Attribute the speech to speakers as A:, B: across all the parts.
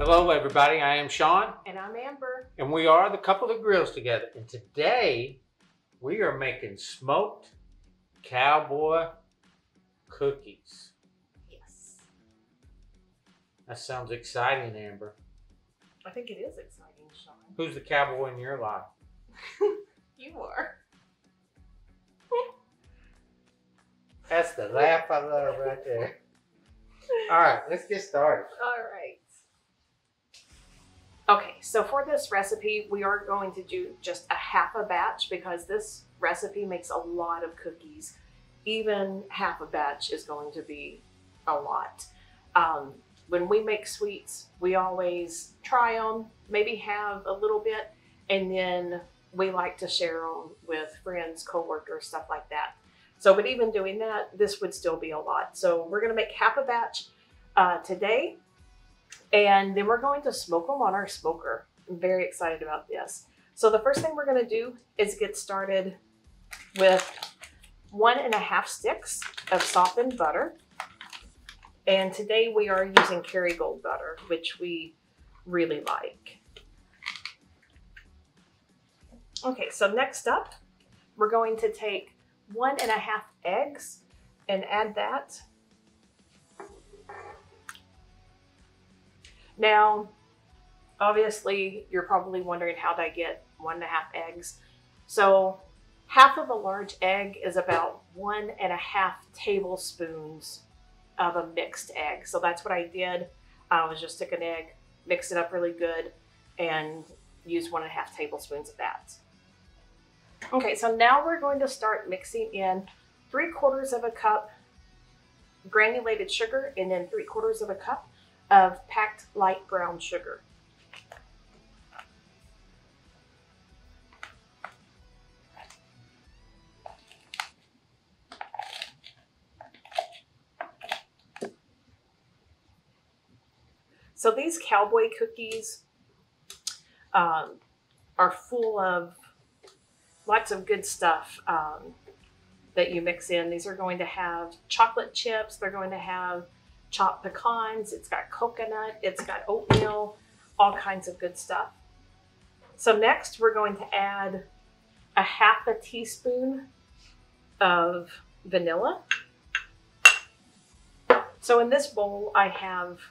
A: Hello everybody, I am Sean.
B: And I'm Amber.
A: And we are the couple that grills together. And today we are making smoked cowboy cookies.
B: Yes.
A: That sounds exciting, Amber.
B: I think it is exciting, Sean.
A: Who's the cowboy in your life?
B: You are.
A: That's the laugh I love right there. All right, let's get started.
B: All right. Okay, so for this recipe, we are going to do just a half a batch because this recipe makes a lot of cookies. Even half a batch is going to be a lot. When we make sweets, we always try them, maybe have a little bit, and then we like to share them with friends, coworkers, stuff like that. So, but even doing that, this would still be a lot. So we're gonna make half a batch today, and then we're going to smoke them on our smoker. I'm very excited about this. So the first thing we're gonna do is get started with 1.5 sticks of softened butter. And today we are using Kerrygold butter, which we really like. Okay, so next up, we're going to take 1.5 eggs and add that. Now, obviously, you're probably wondering how did I get 1.5 eggs? So half of a large egg is about 1.5 tablespoons of a mixed egg. So that's what I did. I was just took an egg, mixed it up really good, and used 1.5 tablespoons of that. Okay, so now we're going to start mixing in 3/4 cup granulated sugar and then 3/4 cup of packed light brown sugar. So these Cowboy cookies are full of lots of good stuff that you mix in. These are going to have chocolate chips. They're going to have chopped pecans. It's got coconut. It's got oatmeal, all kinds of good stuff. So next we're going to add 1/2 teaspoon of vanilla. So in this bowl, I have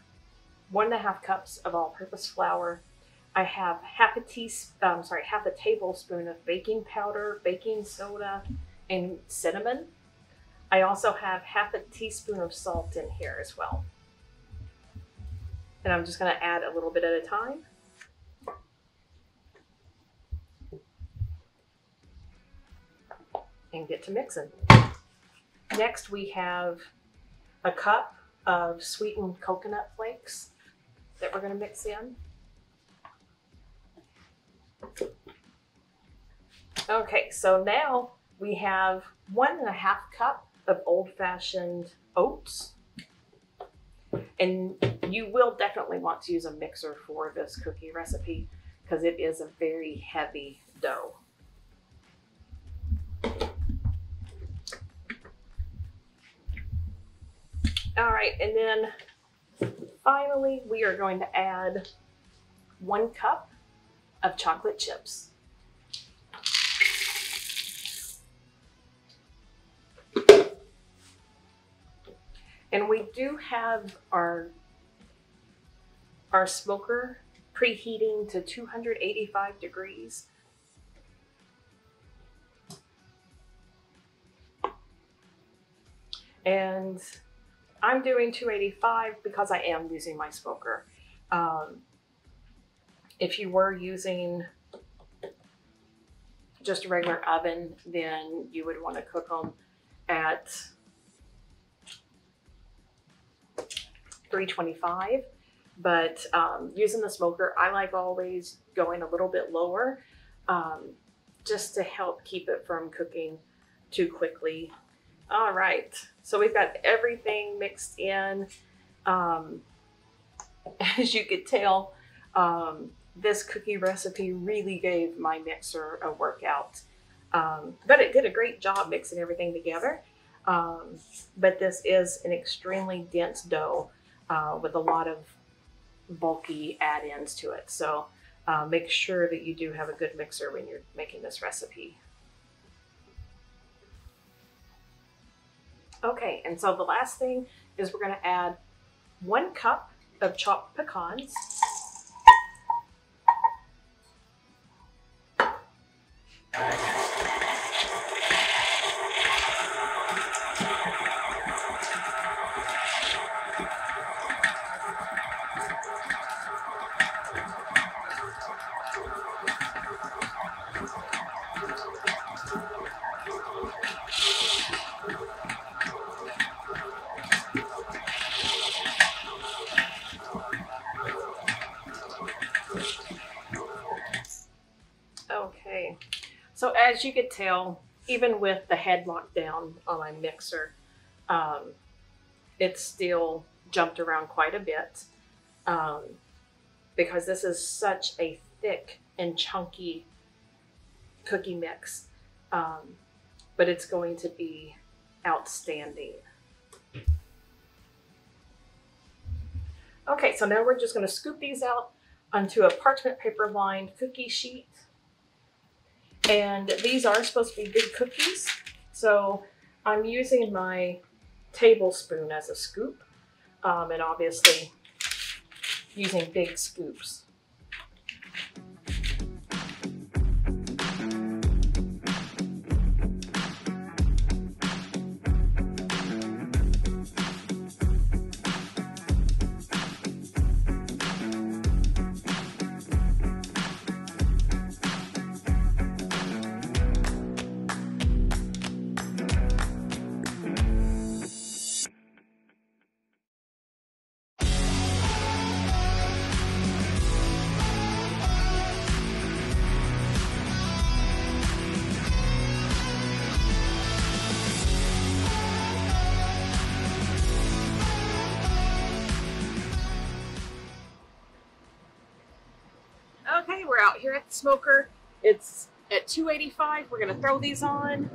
B: 1.5 cups of all-purpose flour. I have 1/2 tablespoon of baking powder, baking soda, and cinnamon. I also have 1/2 teaspoon of salt in here as well. And I'm just going to add a little bit at a time. And get to mixing. Next, we have a cup of sweetened coconut flakes that we're going to mix in. Okay, so now we have 1.5 cup of old-fashioned oats. And you will definitely want to use a mixer for this cookie recipe because it is a very heavy dough. All right, and then finally we are going to add 1 cup of chocolate chips. And we do have our smoker preheating to 285 degrees. And I'm doing 285 because I am using my smoker. If you were using just a regular oven, then you would want to cook them at 325. But using the smoker, I like always going a little bit lower just to help keep it from cooking too quickly. All right, so we've got everything mixed in. As you could tell, this cookie recipe really gave my mixer a workout. But it did a great job mixing everything together. But this is an extremely dense dough with a lot of bulky add-ins to it. So make sure that you do have a good mixer when you're making this recipe. Okay, and so the last thing is we're going to add 1 cup of chopped pecans. Okay, so as you could tell, even with the head locked down on my mixer, it still jumped around quite a bit because this is such a thick and chunky cookie mix, but it's going to be outstanding. Okay, so now we're just going to scoop these out onto a parchment paper lined cookie sheet. And these are supposed to be big cookies, so I'm using my tablespoon as a scoop, and obviously using big scoops. Okay, we're out here at the smoker. It's at 285. We're gonna throw these on.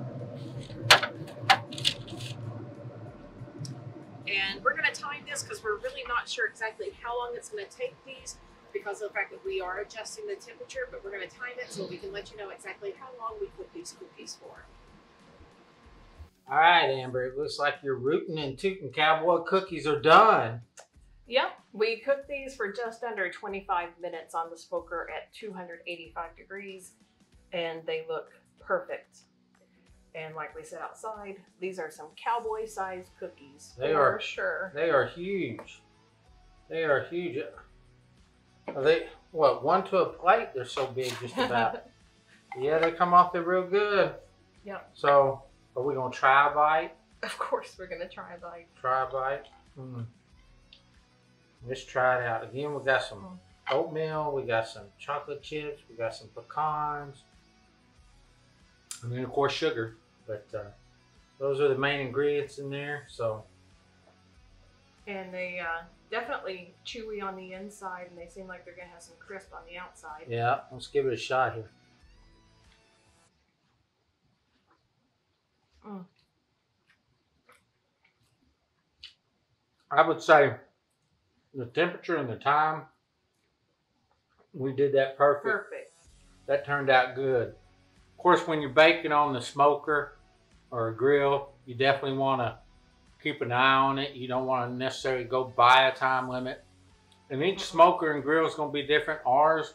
B: And we're gonna time this because we're really not sure exactly how long it's gonna take these because of the fact that we are adjusting the temperature, but we're gonna time it so we can let you know exactly how long we cook these cookies for.
A: All right, Amber, it looks like your rootin' and tootin' cowboy cookies are done.
B: Yep, we cooked these for just under 25 minutes on the smoker at 285 degrees, and they look perfect. And like we said outside, these are some cowboy-sized cookies.
A: They are
B: for sure.
A: They are huge. They are huge. Are they, what, 1 to a plate? They're so big, just about. Yeah, they come off there real good.
B: Yep.
A: So, are we going to try a bite?
B: Of course, we're going to try a bite.
A: Try a bite? Let's try it out. Again, we got some oatmeal, we got some chocolate chips, we got some pecans, and then of course sugar. But those are the main ingredients in there. So,
B: and they definitely chewy on the inside, and they seem like they're gonna have some crisp on the outside.
A: yeah, let's give it a shot here. I would say the temperature and the time, we did that perfect.
B: Perfect.
A: That turned out good. Of course, when you're baking on the smoker or a grill, you definitely want to keep an eye on it. You don't want to necessarily go by a time limit. And each smoker and grill is going to be different. Ours,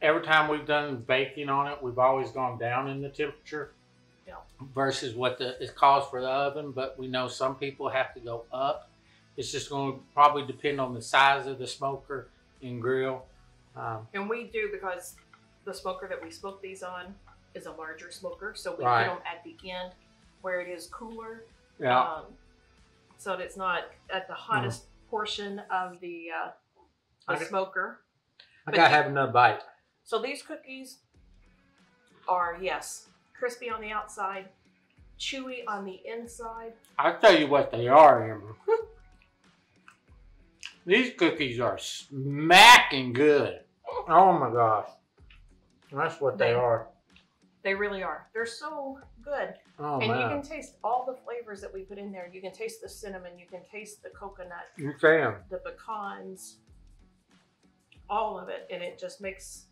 A: every time we've done baking on it, we've always gone down in the temperature versus what it calls for the oven. But we know some people have to go up. It's just going to probably depend on the size of the smoker and grill.
B: And we do, because the smoker that we smoke these on is a larger smoker, so we put them at the end where it is cooler.
A: Yeah.
B: So that it's not at the hottest portion of the smoker.
A: I gotta have another bite.
B: So these cookies are, yes, crispy on the outside, chewy on the inside.
A: I'll tell you what they are, Amber. These cookies are smacking good. Oh my gosh. That's what they are.
B: They really are. They're so good.
A: Oh,
B: and
A: man.
B: you can taste all the flavors that we put in there. You can taste the cinnamon. You can taste the coconut.
A: You can.
B: The pecans. all of it, and it just makes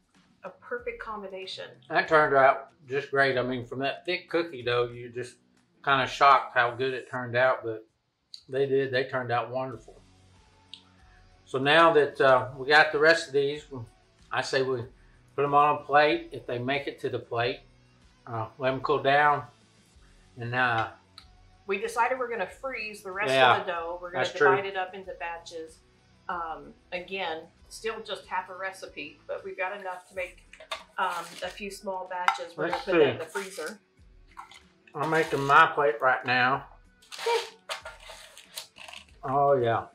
B: a perfect combination.
A: That turned out just great. I mean, from that thick cookie dough, you're just kind of shocked how good it turned out, but they turned out wonderful. So now that we got the rest of these, I say we put them on a plate. If they make it to the plate, let them cool down. And
B: we decided we're going to freeze the rest of the dough. We're going to divide it up into batches. Again, still just half a recipe, but we've got enough to make a few small batches. We're going to put that in the freezer.
A: I'm making my plate right now. Oh yeah.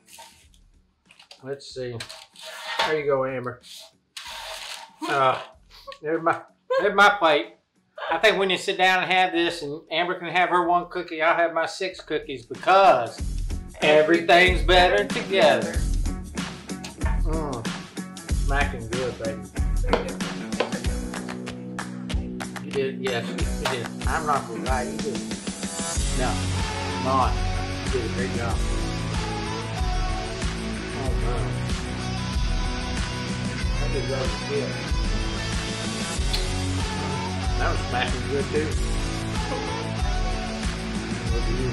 A: Let's see. There you go, Amber. There's my plate. I think when you sit down and have this, and Amber can have her 1 cookie, I'll have my 6 cookies, because everything's better together. Smacking good, baby. You did, yes, you did. I'm not gonna lie, you did. No, not. You did a great job. Oh man, that did really good. That was smacking good too. Look at you.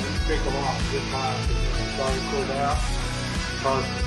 A: You pick them off good time. It's already cooled out. Perfect.